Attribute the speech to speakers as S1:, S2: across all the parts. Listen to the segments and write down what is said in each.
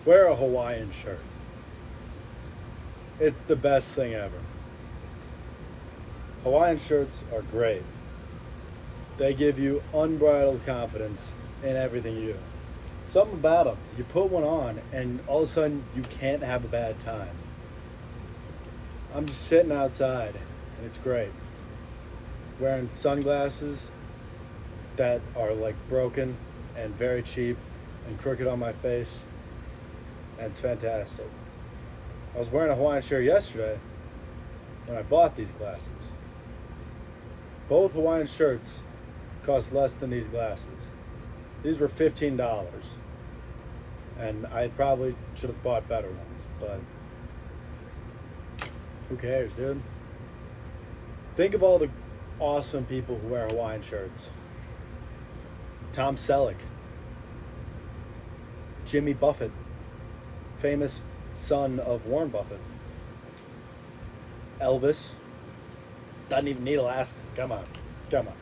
S1: Wear a Hawaiian shirt. It's the best thing ever. Hawaiian shirts are great. They give you unbridled confidence in everything you do. Something about them. You put one on, and all of a sudden, you can't have a bad time. I'm just sitting outside, and it's great. Wearing sunglasses that are like broken and very cheap and crooked on my face, and it's fantastic. I was wearing a Hawaiian shirt yesterday when I bought these glasses. Both Hawaiian shirts cost less than these glasses. These were $15, and I probably should have bought better ones, but who cares, dude? Think of all the awesome people who wear Hawaiian shirts. Tom Selleck, Jimmy Buffett, famous son of Warren Buffett. Elvis, doesn't even need Alaska. Come on, come on.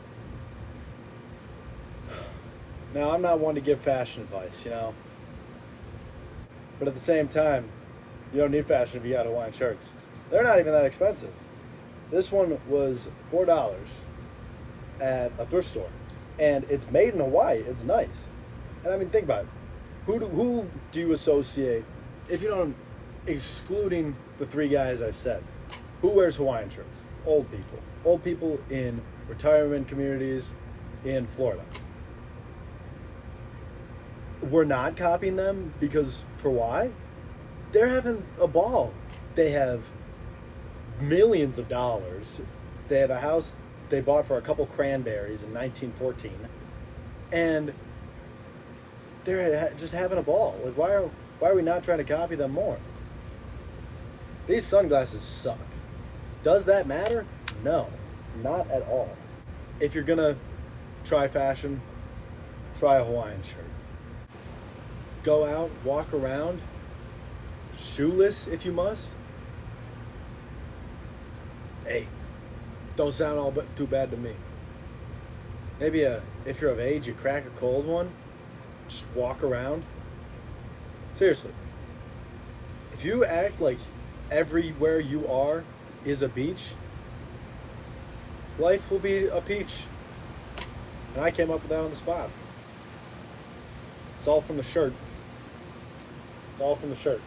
S1: Now, I'm not one to give fashion advice, but at the same time, you don't need fashion if you got Hawaiian shirts. They're not even that expensive. This one was $4 at a thrift store, and it's made in Hawaii. It's nice, and I mean, think about it. Who do you associate, if you don't, excluding the three guys I said, who wears Hawaiian shirts? Old people. Old people in retirement communities in Florida. We're not copying them because, for why? They're having a ball. They have millions of dollars. They have a house they bought for a couple cranberries in 1914. And they're just having a ball. Like, why are we not trying to copy them more? These sunglasses suck. Does that matter? No, not at all. If you're gonna try fashion, try a Hawaiian shirt. Go out, walk around, shoeless if you must. Hey, don't sound all but too bad to me. Maybe if you're of age, you crack a cold one, just walk around. Seriously, if you act like everywhere you are is a beach, life will be a peach. And I came up with that on the spot. It's all from the shirt. It's all from the shirt.